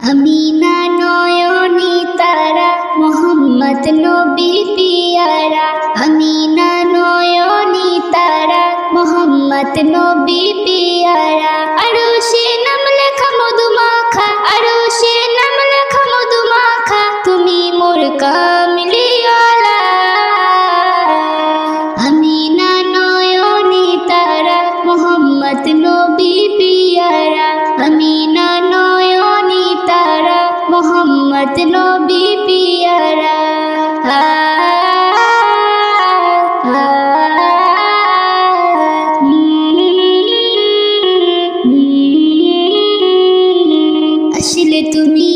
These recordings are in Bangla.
আমিনা নয়নী তারা মোহাম্মদ নবী পিয়ারা, আমিনা নয়নী তারা মোহাম্মদ নবী পিয়ারা। আরশে নাম লেখা মধুমাখা, আরশে নাম লেখা মধুমাখা, তুমি মোর কামলিওয়ালা। আমিনা নয়নী তারা মোহাম্মদ নবী পিয়ারা, আমিনা নয়নী তারা মোহাম্মদ নবী পিয়ারা। আসলে তুমি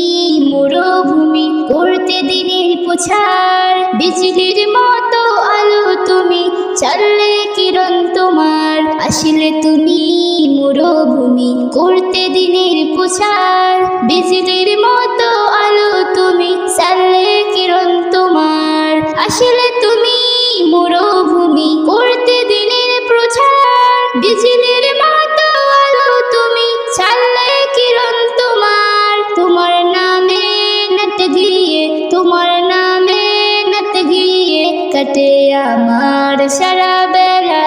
মরুভূমি করতে দিনের পোছার, বিজলির মতো আলো তুমি, চাললে কিরণ তোমার। আসলে তুমি মরুভূমি করতে দিনের পোছার, বিজলির মতো আলো তুমি, চাললে কিরণ তোমার। আসলে তুমি মরুভূমি করতে দিনের প্রচার, বিজলির মতো আলো তুমি, চাললে কিরণ তোমার। তোমার নামে নাত গিয়ে, তোমার নামে নাত গিয়ে কাটে আমার সারা বেলা।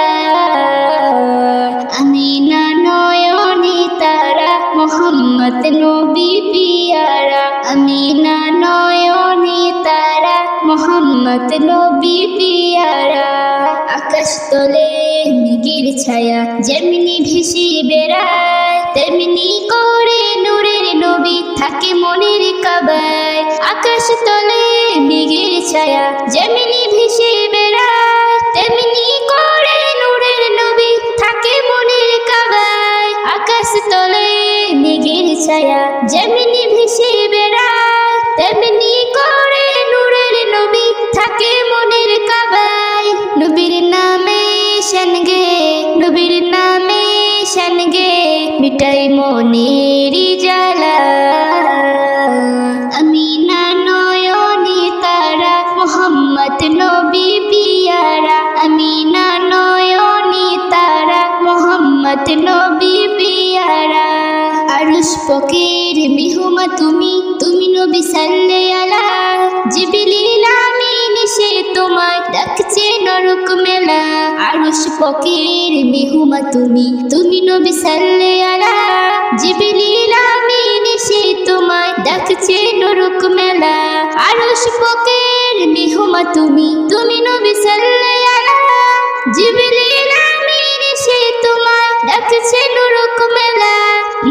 আমিনা নয়নী তারা মোহাম্মদ নবী পিয়ারা, আমিনা নয়নী তারা মোহাম্মদ নবী পিয়ারা। আকাশ তলে মেঘের ছায়া যেমনি ভেসে বেড়ায়, তেমনি করে নূরের নবী থাকে মনের কাবায়। আকাশ তলে মেঘের ছায়া যেমনি ভেসে বেড়ায়, তেমনি করে নূরের নবী থাকে মনের কাবায়। আকাশ তলে মেঘের ছায়া যেমনি ভেসে বেড়ায়, তেমনি করে নূরের নবী থাকে মনের কাবায়। নবীর নামে শানগে, নবীর নামে শানগে মিটাই মনের জ্বালা। আমিনা নয়নী তারা মোহাম্মদ নবী পিয়ারা, আমিনা নয়নী তারা মোহাম্মদ নবী পিয়ারা। আরশ পকের মেহমা তুমি, তুমি নবী সাল্লে আলা। জিবরিল আমিন এসে তোমায় ডাকছে নরক মেলা। আরশ পকের মেহমা তুমি, তুমি নবী সাল্লে আলা। জিবরিল আমিন এসে তোমায় ডাকছে নরক মেলা। আরশ পকের মেহমা তুমি, তুমি নবী সাল্লে আলা। জিবরিল আমিন এসে তোমায় ডাকছে নরক মেলা।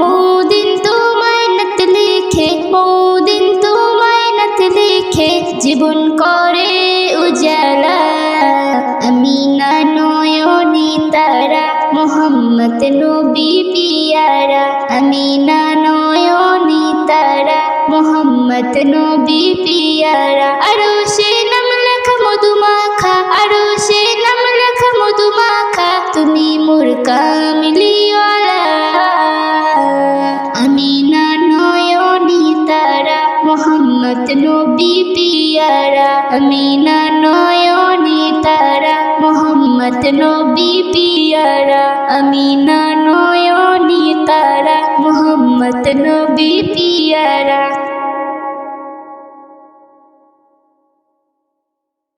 মৌদিন তোমায় নাত লিখে, মৌদিন তোমায় নাত লিখে জীবন করে উজালা। আমিনা নয়নী তারা মোহাম্মদ নবী পিয়ারা, আমিনা নয়নী তারা মোহাম্মদ নবী পিয়ারা। আরশে নাম লেখা মধুমাখা, আরশে নাম লেখা মধুমাখা, তুমি মোর কামলিওয়ালা। আমিনা নয়নী তারা মোহাম্মদ নবী পিয়ারা, আমিনা নয়নী তারা মোহাম্মদ নবী পিয়ারা, আমিনা নয়নী তারা মোহাম্মদ নবী পিয়ারা।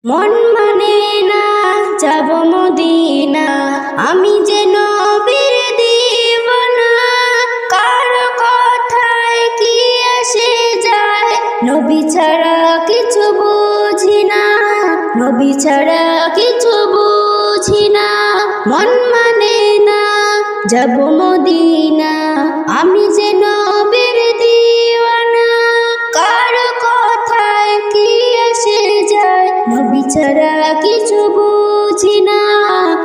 মন মানে না যাব মদিনা, আমি যে নবীর দিওয়ানা। কার কথায় কি আসে যায়, নবী ছাড়া কিছু বুঝি না, নবী ছাড়া কিছু বুঝি না। মন মানে না যাব মদিনা, আমি যে নবীর দিওয়ানা। কার কথায় কি আসে যায়, নবী ছাড়া কিছু বুঝি না,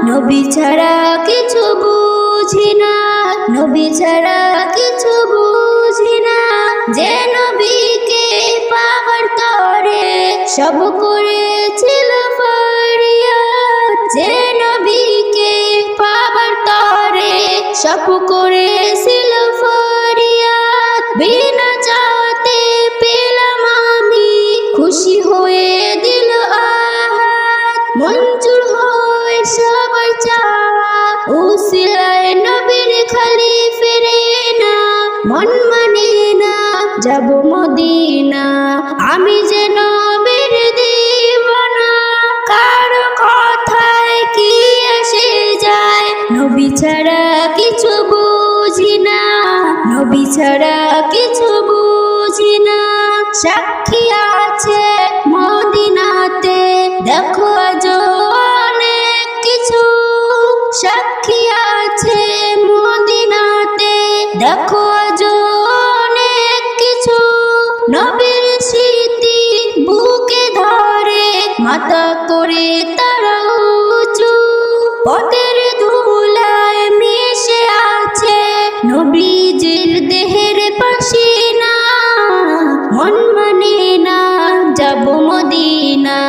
নবী ছাড়া কিছু বুঝি না, নবী ছাড়া কিছু বুঝি না। যে নবীকে পাবার তরে সব করেছিল ফরিয়াদ, যে নবীকে পাবার তরে সব করেছিল ফরিয়াদ। বিনা চাওয়াতে পেলাম আমি, খুশি হয়ে দিল আহাদ। মঞ্জুর হয় সবার চাওয়া, উসিলায় নবীর খালি ফেরে না। মন মানে না যাব মদিনা আমি যে নবীর দিওয়ানা কার কথায় কি এসে যায় নবী ছাড়া কিছু বুঝি না নবী ছাড়া কিছু বুঝি না সাক্ষী আছে মদিনাতে দেখো আজ অনেক কিছু সাক্ষী আছে মদিনাতে দেখো আজ অনেক কিছু নবীর স্মৃতি বুকে ধরে মাথা করে তারা উঁচু পথের ধুলায় মিশে আছে নবীজির দেহের পাসিনা মন মানে না যাব মদিনা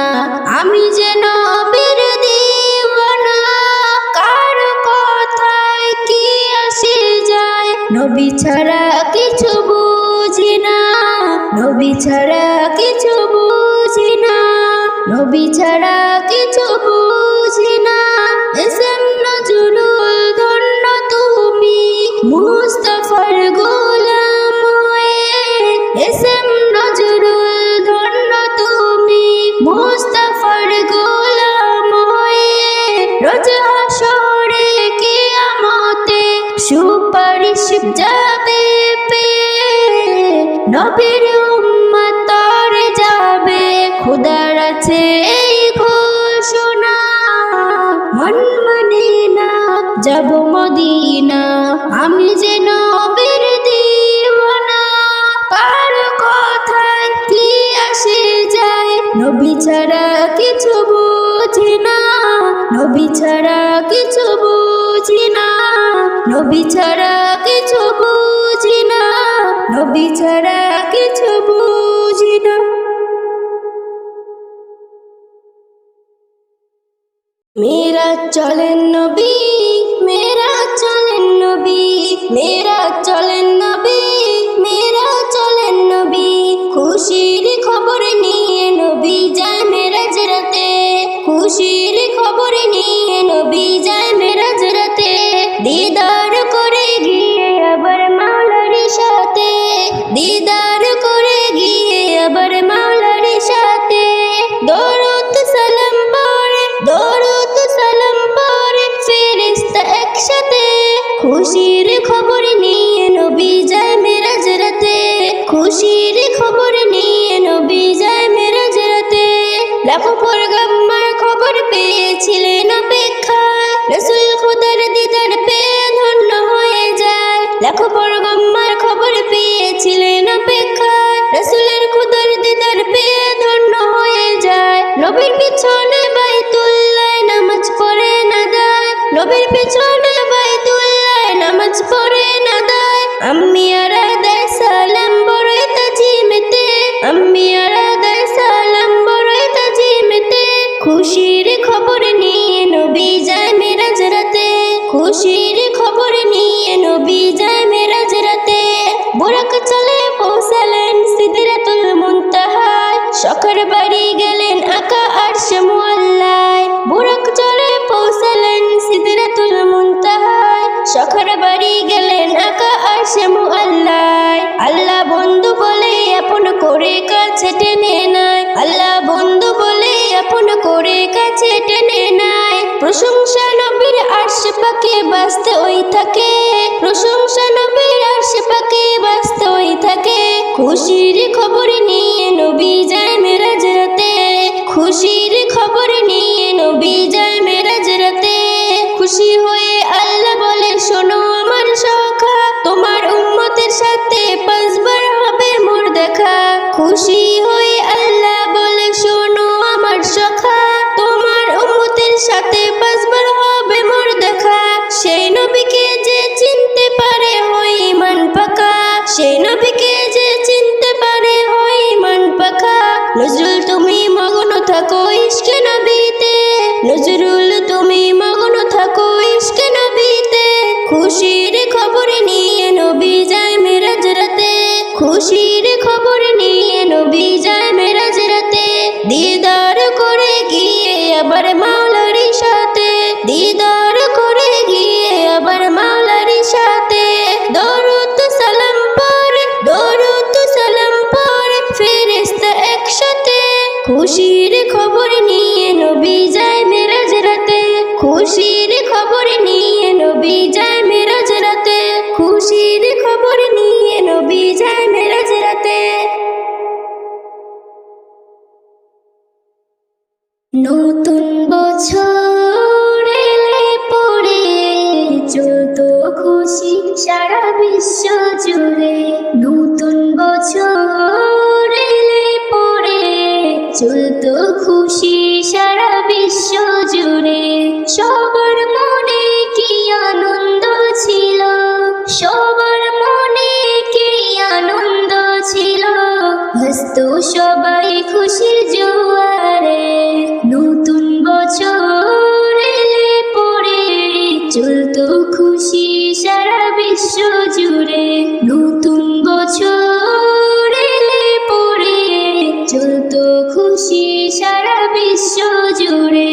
আমি যে নবীর দিওয়ানা কার কথায় কি আসে যায় নবী ছাড়া কিছু বুঝি না নবী ছাড়া কিছু বুঝি না নবী ছাড়া কিছু বুঝি না এসএম নজরুল ধন্য তুমি মুস্তাফার গোলাম হয়ে এসএম নজরুল ধন্য তুমি মুস্তাফার গোলাম হয়ে রোজ হাসরে কিয়ামতে সুপারিশ যাবে পেয়ে নবীর উম্মত তরে যাবে খোদার আছে এই ঘোষণা মন মানে না যাব মদিনা আমি যে নবীর দিওয়ানা কার কথায় কি আসে যায় নবী ছাড়া কিছু বুঝি না নবী ছাড়া কিছু বুঝি না নবী ছাড়া কিছু বুঝি না নবী ছাড়া কিছু বুঝি না মেরা চলেন নবী মেরা চলেন নবী মেরা চলেন নবী মেরা চলেন নবী খুশির খবর নিয়ে নবী যায় মেরাজ রাতে খুশির খবর নিয়ে নবী যায় মেরাজ রাতে দিদার করে গিয়ে আবার মাওলার সাথে দিদার করে গিয়ে আবার মাওলার সাথে দরুদ সালাম পড়ে দরুদ সালাম পড়ে ফেরেশতা একসাথে খুশির খবর নিয়ে নবী যায় মেরাজ রাতে খুশির খবর নিয়ে নবী যায় মেরাজ রাতে লাখো পয়গম্বর খবর পেয়েছিলেন অপেক্ষায় রাসূল খোদার দিদার পেয়ে ধন্য হয়ে যায় লাখো পয়গম্বর খবর পেয়েছিলেন অপেক্ষায় রাসূলের খোদার দিদার পেয়ে ধন্য হয়ে যায় নবীর পিছনে বাইতুল্লাহ নামাজ পড়ে না দায় নবীর পিছনে বাইতুল্লাহ নামাজ পড়ে না দায় আম্মি আরাদায় সালাম বড়ই তাজিমেতে আম্মি আরাদায় সালাম বড়ই তাজিমেতে খুশির খবর নিয়ে নবী যায় মেরাজ রাতে খুশির খবর নিয়ে নবী যায় মেরাজ রাতে বুরাক চলে পৌঁছালেন সিদরাতুল মুনতাহায় শখের বাড়ি গেলেন আকা আরশ মুআল্লায় বুরাক চলে পৌঁছালেন সিদরাতুল মুনতাহায় শখের বাড়ি গেলেন আকা আরশ মুআল্লায় আল্লাহ বন্ধু বলে আপন করে কাছে টেনে নেয় আল্লাহ বন্ধু বলে আপন করে কাছে টেনে নেয় প্রশংসা নবীর আরশ পাকে বাজতে ওই থাকে প্রশংসা নবীর আরশ পাকে বাজতে ওই থাকে খুশির খবর নিয়ে নবী যায় মেরাজ রাতে খুশির খবর নিয়ে নবী যায় মেরাজ রাতে খুশি হয়ে আল্লাহ বলে শোনো আমার সখা তোমার উম্মতের সাথে পাঁচবার হবে মোর দেখা খুশি হয়ে আল্লাহ বলে শোনো আমার সখা তোমার উম্মতের সাথে পাঁচবার হবে মোর দেখা সেই নবীকে যে চিনতে পারে হয় ঈমান পাকা সেই নবীকে যে চিনতে পারে হয় ঈমান পাকা নজরুল তুমি মগ্ন থাকো ইশকে নবীতে নজরুল তুমি মগ্ন থাকো ইশকে নবীতে খুশির খবর নিয়ে নবী যায় মেরাজ রাতে খুশির খবর নিয়ে নবী যায় মেরাজ রাতে দিদার করে গিয়ে আবার মাওলার সাথে দিদার করে গিয়ে আবার মাওলার সাথে দরুদ সালাম পড়ে দরুদ সালাম খুশির খবর নিয়ে নবী যায় মেরাজ রাতে, খুশির খবর নিয়ে নবী যায় মেরাজ রাতে, খুশির খবর নিয়ে নবী যায় মেরাজ রাতে। নতুন বছর এলে পরে চলতো খুশি সারা বিশ্ব জুড়ে, নতুন বছর এলে পরে চলতো খুশি সারা বিশ্ব জুড়ে। সবার মনে কি আনন্দ ছিল, সবার মনে কি আনন্দ ছিল, হাসতো সবাই খুশির জোয়ারে। নতুন বছর এলে পরে চলতো খুশি সারা বিশ্ব জুড়ে, নতুন বছর এলে পরে চলতো খুশি সারা বিশ্ব জুড়ে।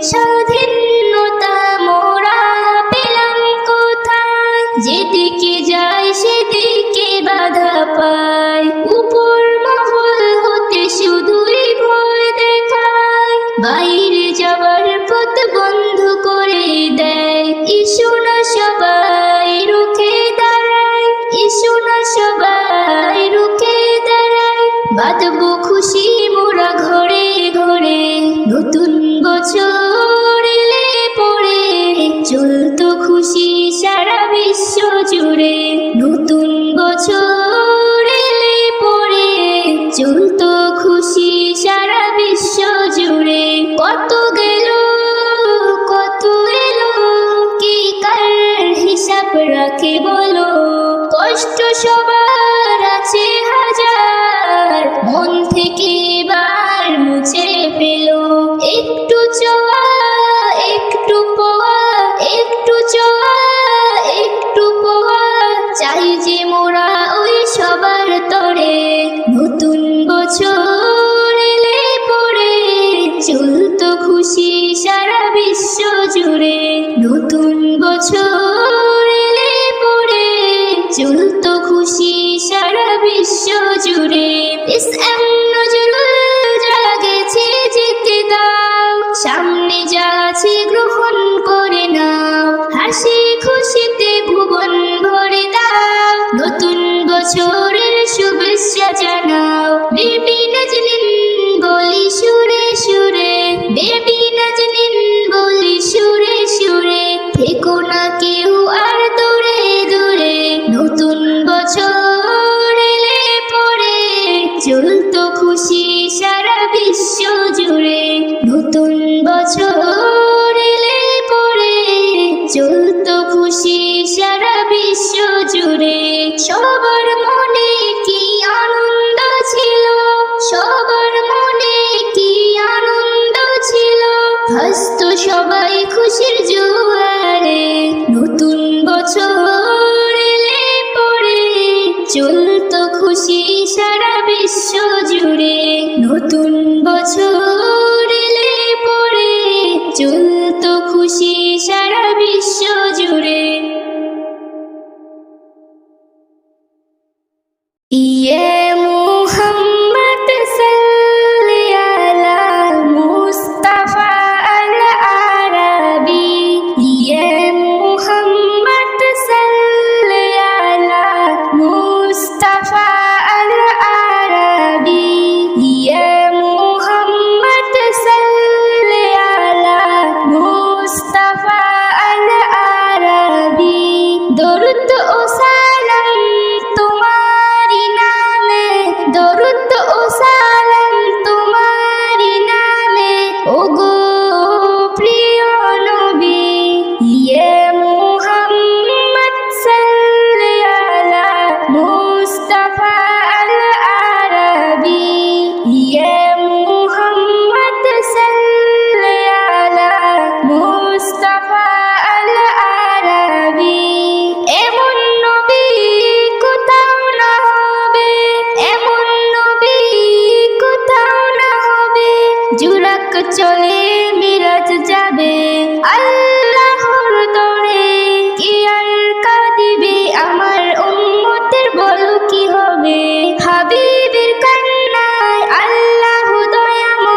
স্বাধীনতা মোরা পেলাম কোথায়, যেদিকে যাই সেদিকে বাধা পায়, উপর মহল হতে শুধুই ভয় দেখায়, বাইরে যাবার পথ বন্ধ করে দেয়। ইসো না সবাই রুখে দাঁড়ায়, ইসো না সবাই রুখে দাঁড়ায়, বাঁধবো খুশি মোরা ঘরে ঘরে। নতুন বছর এলে পরে চলতো খুশি সারা বিশ্ব জুড়ে, নতুন বছর এলে পরে চলতো খুশি সারা বিশ্ব জুড়ে। কত গেল কত এলো, কি কার হিসাব রাখে বলো, কষ্ট সবার আছে হাজার, মন থেকে এবার মুছে ফেলো। একটু চোয়া একটু পোয়া, একটু চোয়া একটু পোয়া, চাই যে মোরা ওই সবার তরে। নতুন বছর এলে পরে চলতো খুশি সারা বিশ্ব জুড়ে, নতুন বছর এলে পরে চলতো খুশি সারা বিশ্ব জুড়ে। এসএম নজরুল জাগেছে যেতে দাও, সামনে যা আছে গ্রহণ করে নাও, হাসি খুশিতে ভুবন ভরে দাও, নতুন বছরের শুভেচ্ছা জানাও। বেবি নাজনীন বলি সুরে সুরে, বেবি নাজনীন বলি সুরে সুরে, থেকো না কেউ আর দূরে দূরে। নতুন বছর এলে পরে চলতো খুশি সারা বিশ্ব জুড়ে, নতুন বছর এলে পরে চলতো খুশি সারা বিশ্ব জুড়ে। সবার মনে কি আনন্দ ছিল, সবার মনে কি আনন্দ ছিল, হাসতো সবাই খুশির জোয়ারে। নতুন বছর এলে পরে চলতো খুশি সারা বিশ্ব জুড়ে, নতুন বছর এলে পরে চলতো খুশি সারা বিশ্ব জুড়ে। ইয়ে মুহাম্মদ সাল্লি আলা মুস্তাফা আল আরাবি, ইয়ে মুহাম্মদ সাল্লি আলা মুস্তাফা আল আরাবি, ইয়ে মুহাম্মদ সাল্লি আলা মুস্তাফা আল আরাবি। দরুদ ও সালাম তোমারি নামে, দরুদ ও সালাম তোমারি নামে, ওগো প্রিয় নবী। ইয়ে মুহাম্মদ সাল্লি আলা মুস্তাফা আল আরাবি, ইয়ে মুহাম্মদ সাল্লি আলা মুস্তাফা আল আরাবি। এমন নবী কোথাও না হবে, এমন নবী কোথাও না হবে, জুরাক চলে মিরাজ যাবে আল্লাহর দরে। কি আর কাঁদিবে আমার উম্মতের বলো কি হবে, হাবিবের কান্নায় আল্লাহ দয়াময়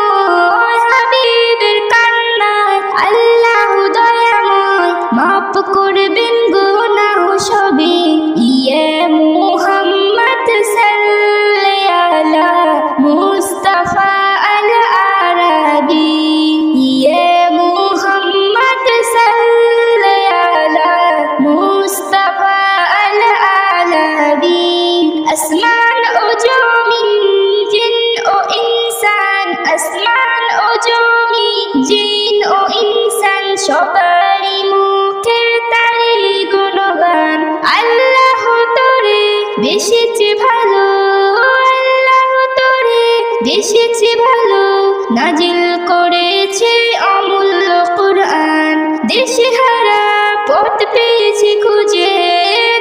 নাজিল করেছে অমূল্য কুরআন। দিশেহারা পথ পেয়েছি খুঁজে,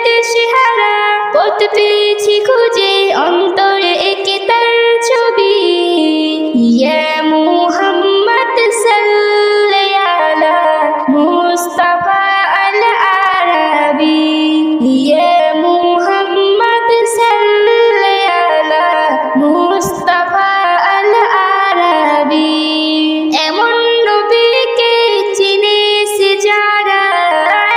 দিশেহারা পথ পেয়েছি খুঁজে, অন্তরে এঁকে তার ছবি। ইয়া মুহাম্মদ সাল্লি আলা মুস্তাফা আল আরাবি, ইয়া মুহাম্মদ সাল্লি আলা মুস্তাফা আল আরাবি। এমন নবীকে চিনেছে যারা,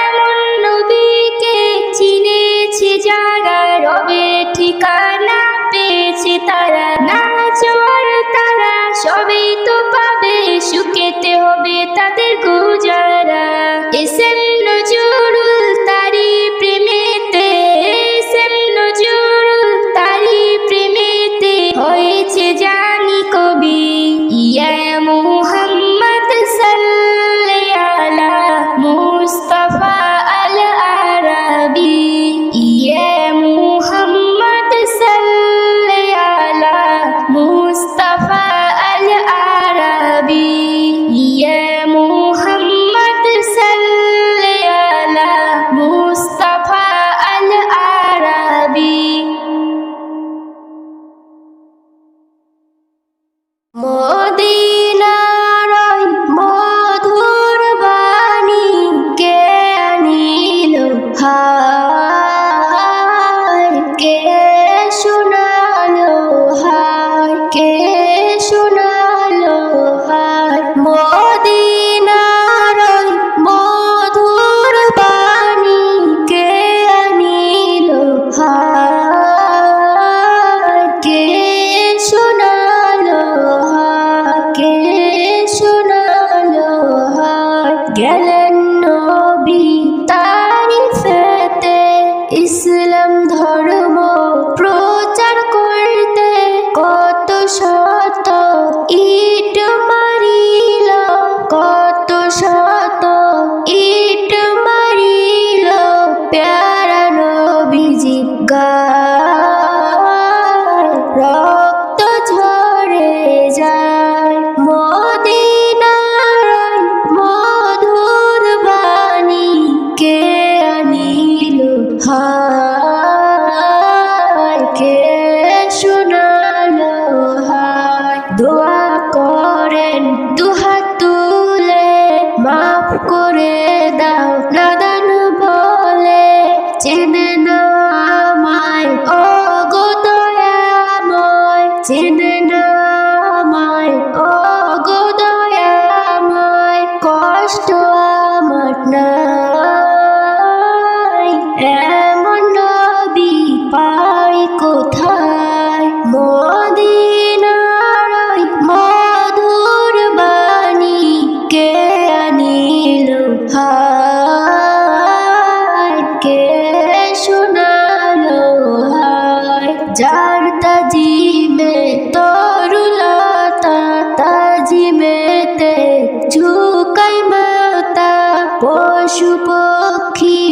এমন নবীকে চিনেছে যারা, রবে ঠিকানা পেয়েছে তারা। না চাওয়ার তারা সবই তো পাবে, সুখেতে হবে তাদের গুজারা। এসএম নজরুল তারি প্রেমেতে, এসএম নজরুল তারি প্রেমেতে হয়েছে জানি কবি। ইয়া মুহাম্মদ সাল্লি আলা মুস্তাফা আল আরাবি, ইয়া মুহাম্মদ সাল্লি আলা মুস্তাফা আল আরাবি, ইয়া মুহাম্মদ সাল্লি আলা মুস্তাফা আল আরাবি। মদিনার ওই মধুর বাণী কে আনিল হায়, কে শোনালো হায়, কে শোনালো হায়। মদিনার ওই মধুর বাণী কে আনিল হায়, কে শোনালো হায়, কে শোনালো হায়। গেলেন নবী তারিফেতে, ইসলাম ধর্ম প্রচার করতে, কত শত ইট মারিল, কত শত ইট মারিল, প্যারা নবীজি গায়, রক্ত ঝরে যায়। মদিনার ওই মধুর বাণী কে আনিল হায়, কে শোনালো হায়। দোয়া করেন দুহাত তুলে, মাফ করে দাও নাদান বলে, চেনে না আমায় ও গো দয়াময়, চেনে না আমায় ও গো দয়াময়, কষ্ট আমার নাই, এমন নবী পাই কোথায়। মদিনার ওই মধুর বাণী কে আনিল হায়, কে শোনালো হায়। যার তাজিমে তরুলতা, তাজিমেতে ঝুঁকাই মাতা, পশু পক্ষী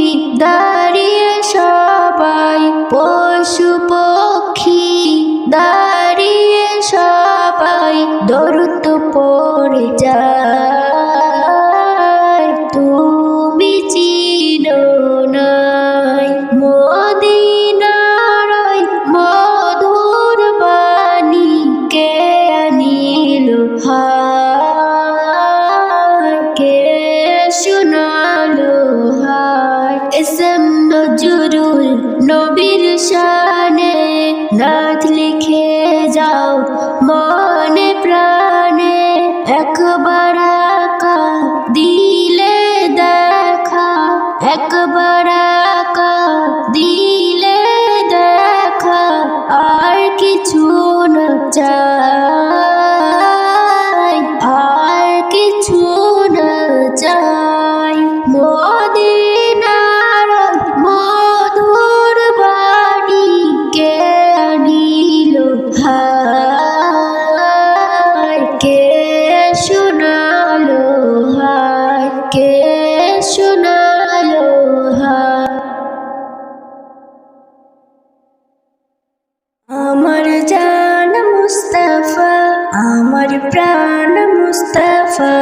দাঁড়িয়ে সবাই, পশু পক্ষী দাঁড়িয়ে সবাই, দরুদ পড়ে যায়, তুমি চিনো নাই। মদিনার ওই মধুর বাণী কে আনিল হায়, কে শোনালো হায়। এসএম নজরুল নবীর শানে নাথ লিখে যাও মনে প্রাণে, একবার আকা দিলে দেখা, একবার আকা দিলে দেখা, আর কিছু না চাই, আর কিছু না চাই। মদিনার মধুর বাণী কে আনিল হায়, কে শোনালো হায়, কে শোনালো হায়। আমার জান মুস্তাফা, মুস্তাফা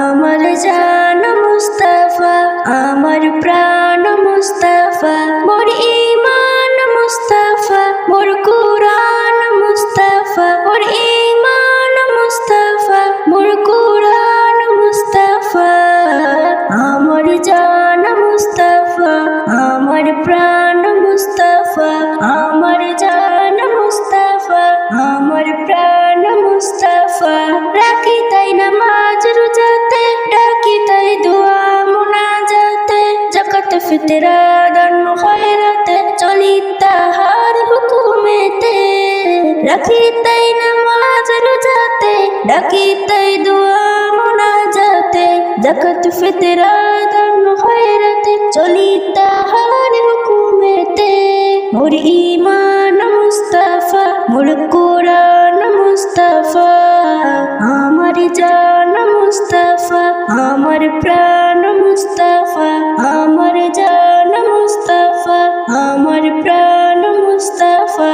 আমার জান মুস্তাফা আমার প্রাণ মুস্তাফা মোর ঈমান মুস্তাফা মোর কুরআন মুস্তাফা মোর ঈমান মুস্তাফা মোর কুরআন মুস্তাফা আমার জান মুস্তাফা আমার প্রাণ মুস্তাফা আমার জান মুস্তাফা আমার প্রাণ মুস্তাফা রাখি তাই নামাজ রোজাতে ডাকি তাই দোয়া মুনাজাতে যাকাত ফিতরা দান খয়রাতে চলি তাহার হুকুমেতে রাখি তাই নামাজ রোজাতে ডাকি তাই দোয়া মুনাজাতে যাকাত ফিতরা দান খয়রাতে চলি তাহার হুকুমেতে মোর ঈমান মুস্তাফা মোর কুরআন মুস্তাফা আমার জান মুস্তাফা আমার প্রাণ মুস্তাফা আমার জান মুস্তাফা আমার প্রাণ মুস্তাফা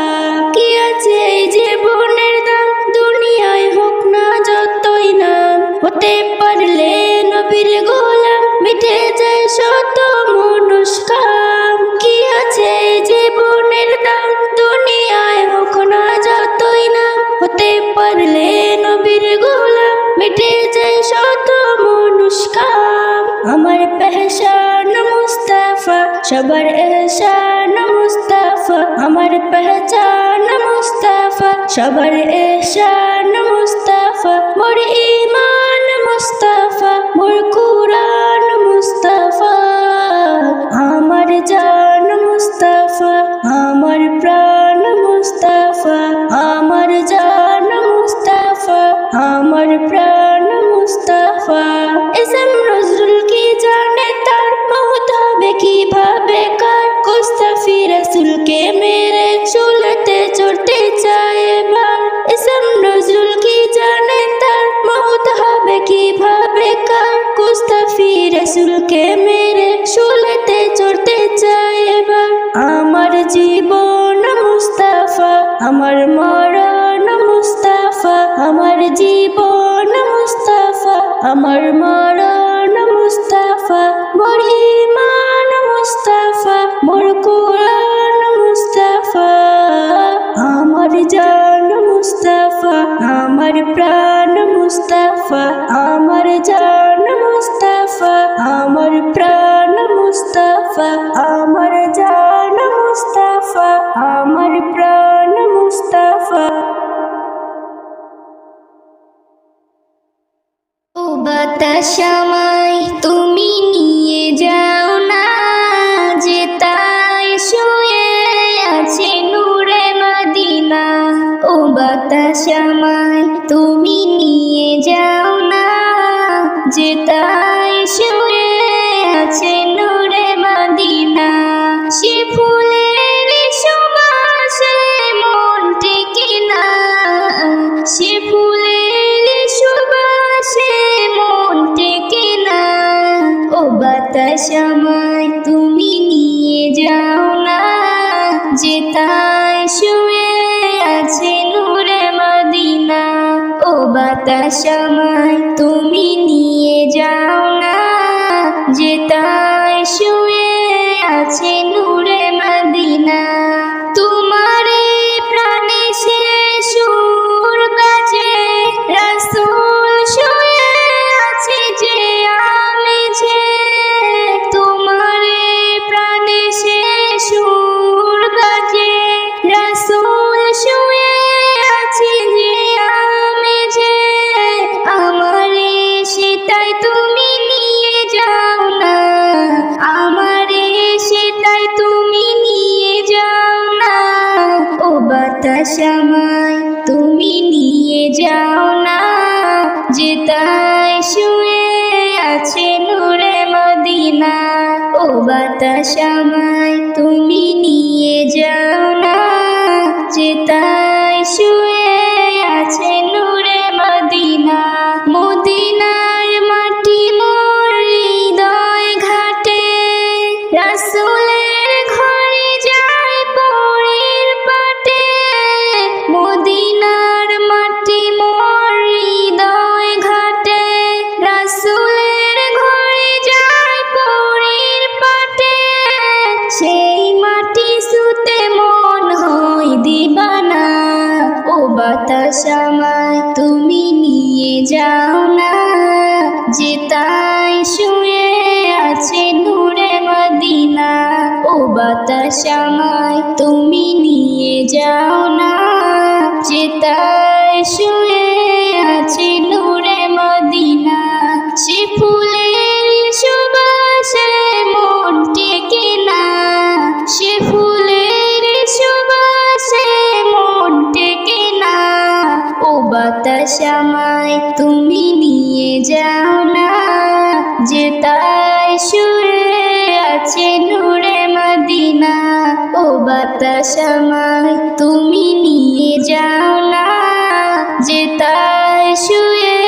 কি আছে এই জীবনের দাম দুনিয়ায় হোক না যতই নাম হতে পারলে নবীর গোলাম মিটে যায় শত মনুষ্কাম কি আছে এই জীবনের দাম দুনিয়ায় হোক না যতই নাম হতে পারলে নবীর গোলাম মিটে যায় শত মনুষ্কাম আমার পেহচান মুস্তাফা সবার এহসান মুস্তাফা আমার পেহচান মুস্তাফা সবার এহসান মুস্তাফা মোর ঈমান মুস্তাফা মোর কুরআন মুস্তাফা আমার জান মুস্তাফা আমার প্রাণ মুস্তাফা আমার জান মুস্তাফা আমার প্রাণ মুস্তাফা এসএম নজরুল কি জানে তার মওত হবে কিভাবে কার মুস্তাফি রাসূলকে মেরে চুলতে চড়তে চায় এবার এসএম নজরুল কি জানে তার মওত হবে কিভাবে কার মুস্তাফি রাসূলকে মেরে চুলতে চড়তে চায় এবার আমার জীবন মুস্তাফা আমার মরণ মুস্তাফা আমার জীবন মুস্তাফা আমার মরণ মুস্তাফা মোর ঈমান মুস্তাফা মোর কুরআন মুস্তাফা আমার জান মুস্তাফা আমার প্রাণ মুস্তাফা আমার জান মুস্তাফা আমার প্রাণ মুস্তাফা আমার জান মুস্তাফা আমার প্রাণ মুস্তাফা ও বাতাস আমায় তুমি নিয়ে যাও না যে তাই শুয়ে আছে নূরে মদিনা ও বাতাস আমায় তুমি নিয়ে যাও না যে তাই শুয়ে আছে নূরে মদিনা সে ফুলের সুবাসে মন টেকে না সে ফুলের সুবাসে মন টেকে না ও বাতাস আমায় তুমি নিয়ে যাও না যে তাই শুয়ে আছে নূরে মদিনা ও বাতাস আমায় তুমি নিয়ে যাও না যে তাই শুয়ে আছে নূরে মদিনা তোমারে প্রাণে সে সুর বাজে রাসূল শুয়ে আছে যে আমি যে তোমারে প্রাণে সে সুর বাজে রাসূল শুয়ে আছে যে আমি যে আমারে সেটাই তুমি নিয়ে যাও না আমারে সেটাই তুমি নিয়ে যাও না ও বাতাস আমায় তুমি নিয়ে যাও না যে তাই শুয়ে আছে নূরে মদিনা ও বাতাস আমায় তুমি নিয়ে যাও না যে তাই শুয়ে আছে নূরে মদিনা মদিনার মাটি মোর হৃদয় ঘাটে রাসূলের ঘরে যায় পরের পাটে মদিনার মাটি মোর হৃদয় ঘাটে বাতাস আমায় তুমি নিয়ে যাও না, যে তাই শুয়ে আছে নূরে মদিনা। ও বাতাস আমায় তুমি নিয়ে যাও না, যে তাই শুয়ে আছে নূরে মদিনা। সে ফুলের সুবাসে মন টেকে না, সে ফুলের সুবাসে মন টেকে না। ও বাতাস আমায় তুমি নিয়ে যাও না, যে তাই শুয়ে আছে নূরে মদিনা। ও বাতাস আমায় তুমি নিয়ে যাও না, যে তাই শুয়ে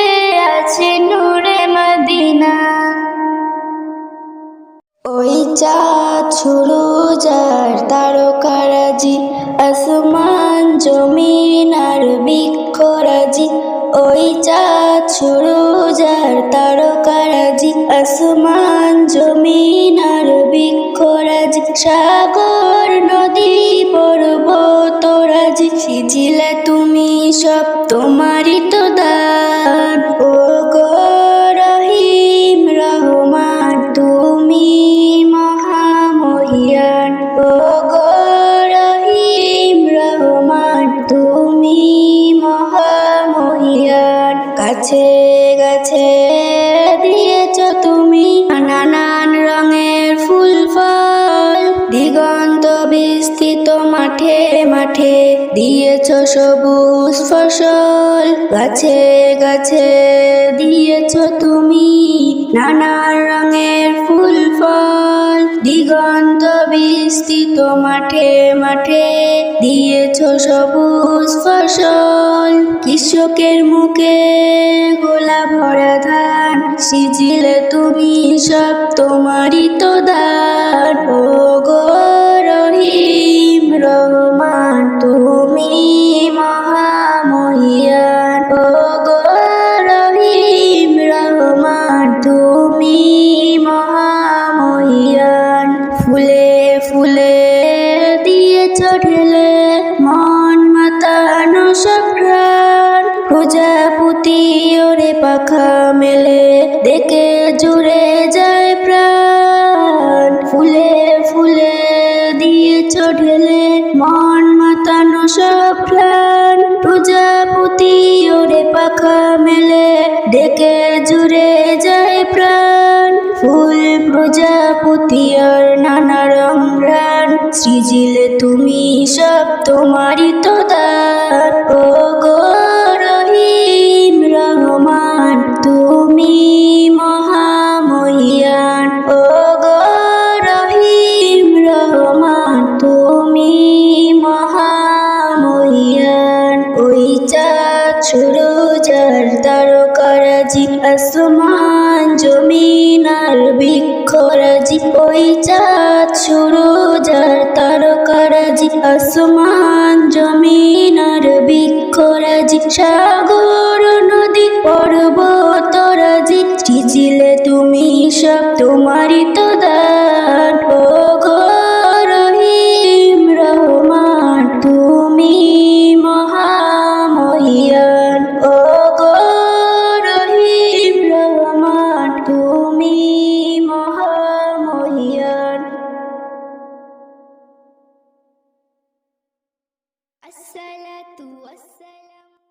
আছে নূরে মদিনা। ওই চাঁদ সুরজ আর তারকারাজি, আসমান জমিন আর বৃক্ষরাজি। ওই চাঁদ সুরজ আর তারকারাজি, আসমান জমিন আর বৃক্ষরাজি। সাগর নদী পর্বতরাজি, সিজিলে তুমি সব তোমারই তো দান। ও গো রহিম রহমান তুমি মহামহিয়ান। ও গো রহিম রহমান তুমি মহামহিয়ান। গাছে গাছে দিয়েছ তুমি নানান রঙের ফুল ফল, দিগন্ত বিস্তৃত মাঠে মাঠে দিয়েছ সবুজ ফসল। গাছে গাছে দিয়েছ তুমি নানান রঙের ফুল ফল, দিগন্ত বিস্তৃত মাঠে মাঠে দিয়েছ সবুজ ফসল। কৃষকের মুখে গোলা ভরা ধান, সিজিলে তুমি সব তোমারই তো দান। ও গো রহিম রহমান তুমি মহামহিয়ান। ও গো রহিম রহমান তুমি মহামহিয়ান। ফুলে ফুলে দিয়েছ ঢেলে মন মাতানো সব প্রাণ, প্রজাপতি ওরে পাখা মেলে দেখে জুড়ে যায় প্রাণ। ফুলে ফুলে দিয়েছ ঢেলে মন মাতানো সব প্রাণ, প্রজাপতি ওরে পাখা মেলে দেখে জুড়ে যায় প্রাণ। ফুল প্রজাপতি আর নানা রং রান, সৃজিলে তুমি সব তোমারই তো দান। ও গো রহিম রহমান তুমি মহামহিয়ান। ও গো রহিম রহমান তুমি মহামহিয়ান। ওই চাঁদ সুরজ আর তারকারাজি, আসমান জমিন আর বৃক্ষরাজি। ওই চাঁদ সুরজ আর তারকারাজি, আসমান জমিন আর বৃক্ষরাজি। সাগর নদী পর্বতরাজি, সিজিলে তুমি সব তোমারই তো